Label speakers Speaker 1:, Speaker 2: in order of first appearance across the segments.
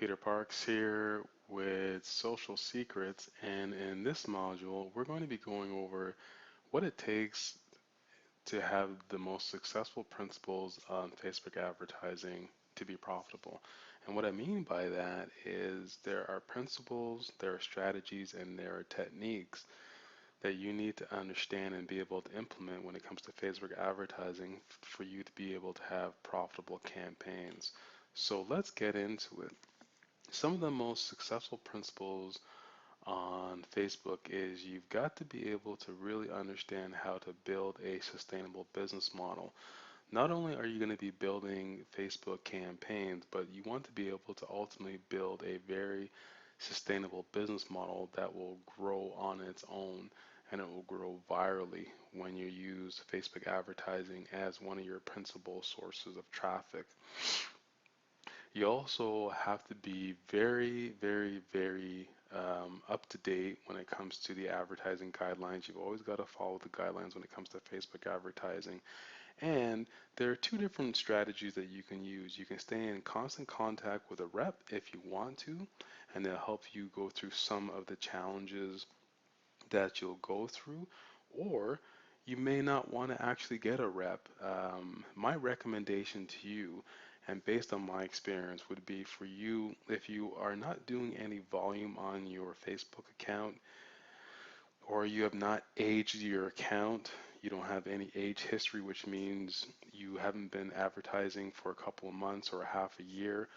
Speaker 1: Peter Parks here with Social Secrets, and in this module, we're going to be going over what it takes to have the most successful principles on Facebook advertising to be profitable. And what I mean by that is there are principles, there are strategies, and there are techniques that you need to understand and be able to implement when it comes to Facebook advertising for you to be able to have profitable campaigns. So let's get into it. Some of the most successful principles on Facebook is you've got to be able to really understand how to build a sustainable business model. Not only are you going to be building Facebook campaigns, but you want to be able to ultimately build a very sustainable business model that will grow on its own and it will grow virally when you use Facebook advertising as one of your principal sources of traffic. You also have to be very, very, very up to date when it comes to the advertising guidelines. You've always got to follow the guidelines when it comes to Facebook advertising. And there are two different strategies that you can use. You can stay in constant contact with a rep if you want to, and they'll help you go through some of the challenges that you'll go through, or you may not want to actually get a rep. My recommendation to you, and based on my experience, would be for you, if you are not doing any volume on your Facebook account, or you have not aged your account, you don't have any age history, which means you haven't been advertising for a couple of months or a half a year,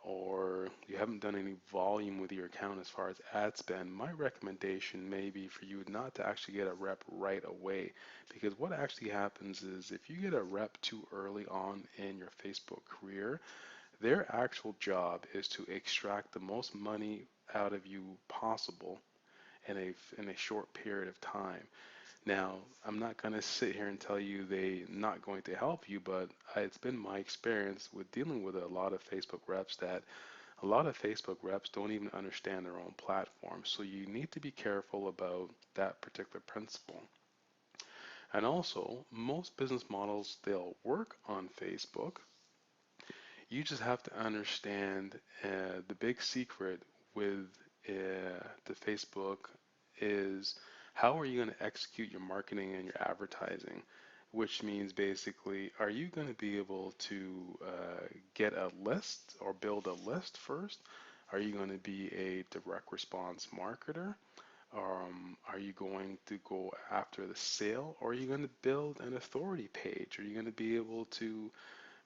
Speaker 1: or you haven't done any volume with your account as far as ad spend, my recommendation may be for you not to actually get a rep right away. Because what actually happens is if you get a rep too early on in your Facebook career, their actual job is to extract the most money out of you possible in a short period of time. Now, I'm not going to sit here and tell you they're not going to help you, but it's been my experience with dealing with a lot of Facebook reps that a lot of Facebook reps don't even understand their own platform. So you need to be careful about that particular principle. And also, most business models, they'll work on Facebook. You just have to understand the big secret with the Facebook is how are you going to execute your marketing and your advertising? Which means basically, are you going to be able to get a list or build a list first? Are you going to be a direct response marketer? Are you going to go after the sale, or are you going to build an authority page? Are you going to be able to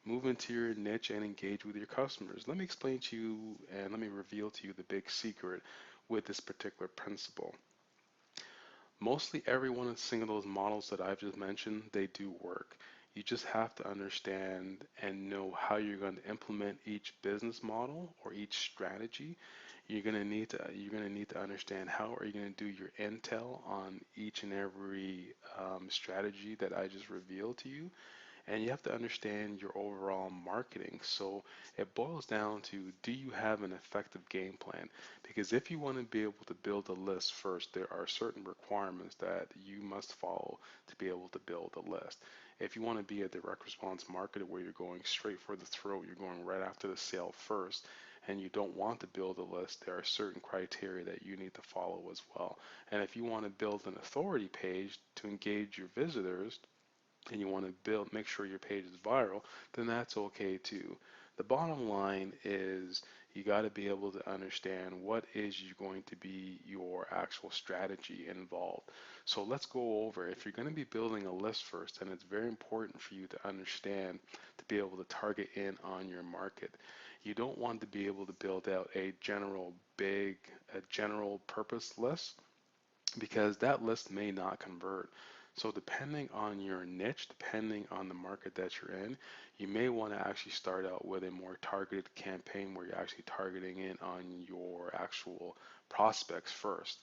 Speaker 1: move into your niche and engage with your customers? Let me explain to you and let me reveal to you the big secret with this particular principle. Mostly every one of single those models that I've just mentioned, they do work. You just have to understand and know how you're going to implement each business model or each strategy. You're going to need to understand how are you going to do your intel on each and every strategy that I just revealed to you, and you have to understand your overall marketing. So it boils down to, do you have an effective game plan? Because if you want to be able to build a list first, there are certain requirements that you must follow to be able to build a list. If you want to be a direct response marketer where you're going straight for the throat, you're going right after the sale first, and you don't want to build a list, there are certain criteria that you need to follow as well. And if you want to build an authority page to engage your visitors, and you want to make sure your page is viral, then that's okay too. The bottom line is you got to be able to understand what is going to be your actual strategy involved. So let's go over, if you're going to be building a list first, then it's very important for you to understand to be able to target in on your market. You don't want to be able to build out a general purpose list, because that list may not convert. So depending on your niche, depending on the market that you're in, you may want to actually start out with a more targeted campaign where you're actually targeting in on your actual prospects first.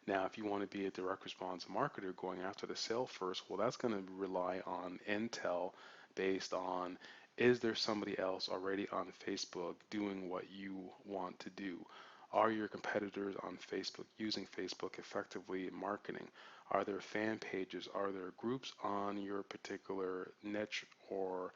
Speaker 1: Now, if you want to be a direct response marketer going after the sale first, well, that's going to rely on intel based on, is there somebody else already on Facebook doing what you want to do? Are your competitors on Facebook using Facebook effectively in marketing? Are there fan pages? Are there groups on your particular niche or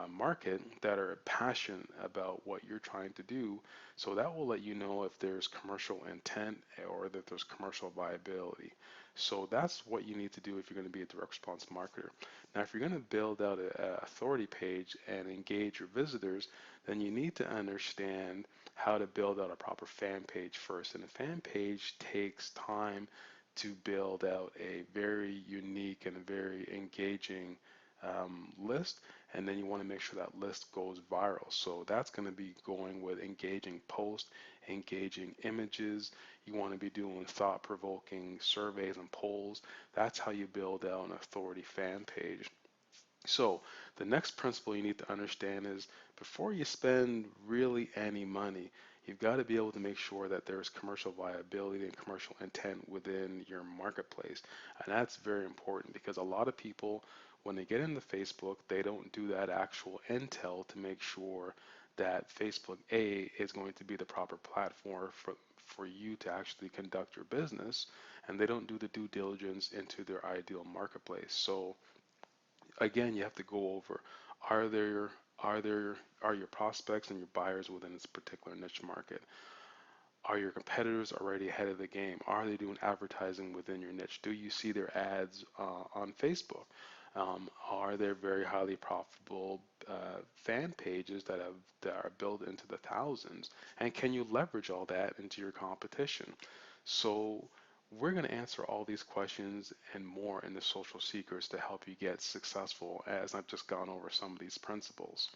Speaker 1: market that are passionate about what you're trying to do. So that will let you know if there's commercial intent or that there's commercial viability. So that's what you need to do if you're going to be a direct response marketer. Now, if you're going to build out an authority page and engage your visitors, then you need to understand how to build out a proper fan page first. And a fan page takes time to build out a very unique and a very engaging list, and then you want to make sure that list goes viral. So that's going to be going with engaging posts, engaging images. You want to be doing thought-provoking surveys and polls. That's how you build out an authority fan page. So the next principle you need to understand is before you spend really any money, you've got to be able to make sure that there's commercial viability and commercial intent within your marketplace. And that's very important because a lot of people, when they get into Facebook, they don't do that actual intel to make sure that Facebook A is going to be the proper platform for you to actually conduct your business, and they don't do the due diligence into their ideal marketplace. So again, you have to go over, are there are there are your prospects and your buyers within this particular niche market? Are your competitors already ahead of the game? Are they doing advertising within your niche? Do you see their ads on Facebook? Are there very highly profitable fan pages that are built into the thousands? And can you leverage all that into your competition? So we're going to answer all these questions and more in the social secrets to help you get successful, as I've just gone over some of these principles.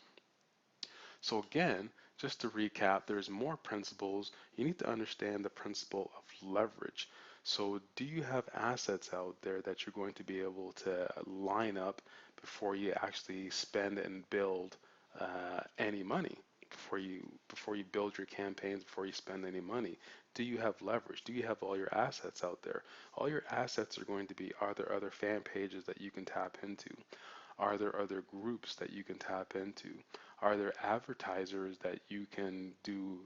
Speaker 1: So again, just to recap, there's more principles. You need to understand the principle of leverage. So do you have assets out there that you're going to be able to line up before you actually spend and build any money? Before you build your campaigns, before you spend any money, do you have leverage? Do you have all your assets out there? All your assets are going to be, are there other fan pages that you can tap into? Are there other groups that you can tap into? Are there advertisers that you can do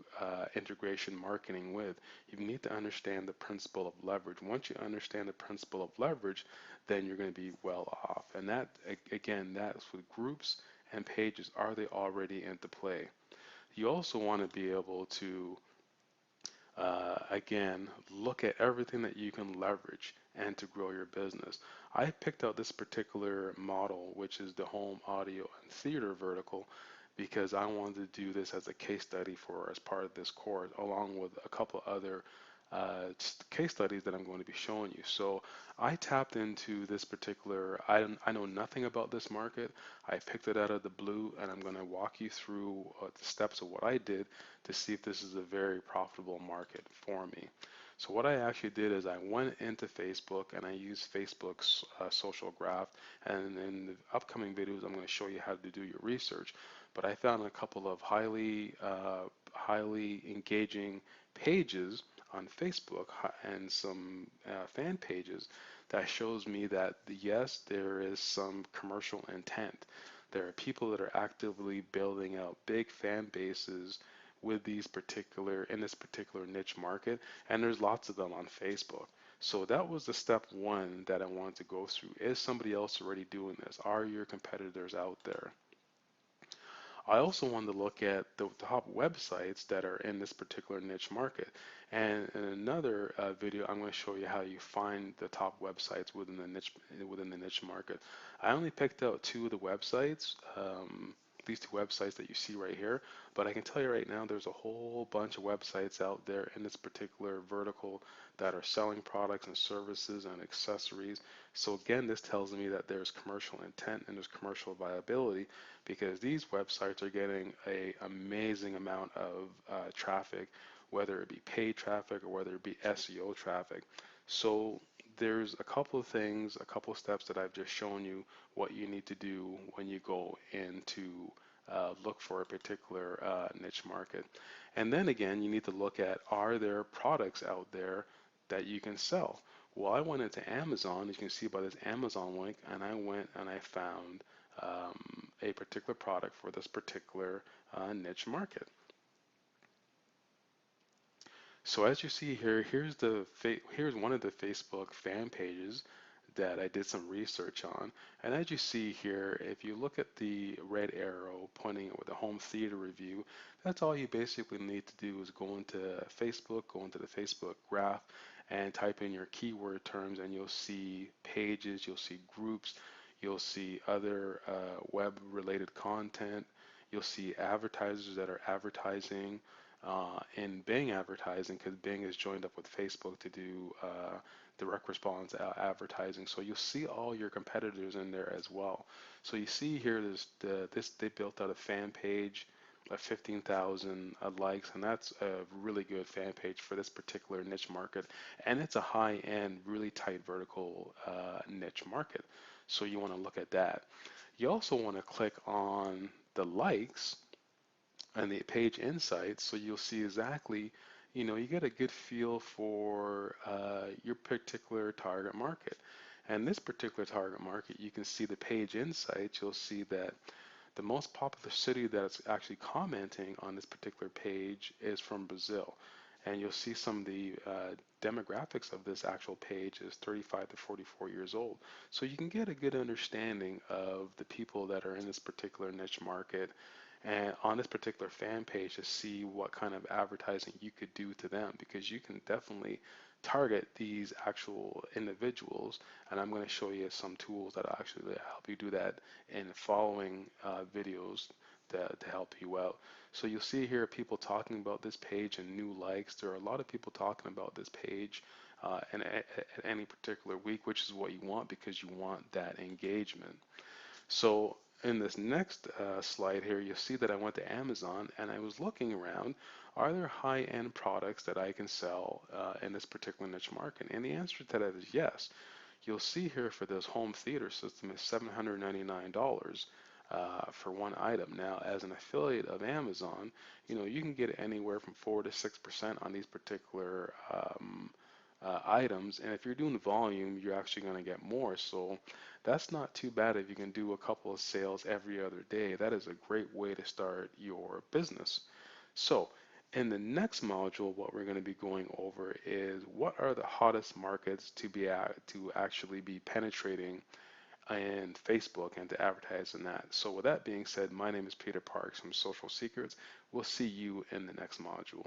Speaker 1: integration marketing with? You need to understand the principle of leverage. Once you understand the principle of leverage, then you're going to be well off. And that, again, that's with groups and pages. Are they already into play? You also want to be able to again, look at everything that you can leverage and to grow your business. I picked out this particular model, which is the home audio and theater vertical, because I wanted to do this as a case study for as part of this course, along with a couple other case studies that I'm going to be showing you. So I tapped into this particular, I know nothing about this market. I picked it out of the blue, and I'm going to walk you through the steps of what I did to see if this is a very profitable market for me. So what I actually did is I went into Facebook and I used Facebook's social graph. And in the upcoming videos, I'm going to show you how to do your research. But I found a couple of highly engaging pages on Facebook and some fan pages that shows me that yes, there is some commercial intent. There are people that are actively building out big fan bases with in this particular niche market, and there's lots of them on Facebook. So that was the step one that I wanted to go through. Is somebody else already doing this? Are your competitors out there? I also wanted to look at the top websites that are in this particular niche market. And in another video, I'm going to show you how you find the top websites within the niche market. I only picked out two of the websites, these two websites that you see right here, but I can tell you right now there's a whole bunch of websites out there in this particular vertical that are selling products and services and accessories. So again, this tells me that there's commercial intent and there's commercial viability, because these websites are getting a amazing amount of traffic, whether it be paid traffic or whether it be SEO traffic. So there's a couple of things, a couple of steps that I've just shown you what you need to do when you go in to look for a particular niche market. And then again, you need to look at, are there products out there that you can sell? Well, I went into Amazon, you can see by this Amazon link, and I went and I found a particular product for this particular niche market. So as you see here, here's one of the Facebook fan pages that I did some research on. And as you see here, if you look at the red arrow pointing with the home theater review, that's all you basically need to do is go into Facebook, go into the Facebook graph, and type in your keyword terms, and you'll see pages, you'll see groups, you'll see other web-related content, you'll see advertisers that are advertising in Bing advertising because Bing is joined up with Facebook to do direct response advertising. So you'll see all your competitors in there as well. So you see here, this they built out a fan page of 15,000 likes, and that's a really good fan page for this particular niche market. And it's a high-end, really tight vertical niche market. So you want to look at that. You also want to click on the likes and the page insights, so you'll see exactly, you get a good feel for your particular target market. And this particular target market, you can see the page insights. You'll see that the most popular city that's actually commenting on this particular page is from Brazil. And you'll see some of the demographics of this actual page is 35 to 44 years old. So you can get a good understanding of the people that are in this particular niche market and on this particular fan page to see what kind of advertising you could do to them, because you can definitely target these actual individuals. And I'm going to show you some tools that actually help you do that in following videos to help you out. So you'll see here people talking about this page and new likes. There are a lot of people talking about this page at any particular week, which is what you want because you want that engagement. So in this next slide here, you'll see that I went to Amazon and I was looking around, are there high-end products that I can sell in this particular niche market? And the answer to that is yes. You'll see here for this home theater system is $799 for one item. Now, as an affiliate of Amazon, you can get anywhere from 4 to 6% on these particular items. And if you're doing volume, you're actually going to get more. So that's not too bad if you can do a couple of sales every other day. That is a great way to start your business. So in the next module, what we're going to be going over is what are the hottest markets to actually be penetrating in Facebook and to advertise in that. So with that being said, my name is Peter Parks from Social Secrets. We'll see you in the next module.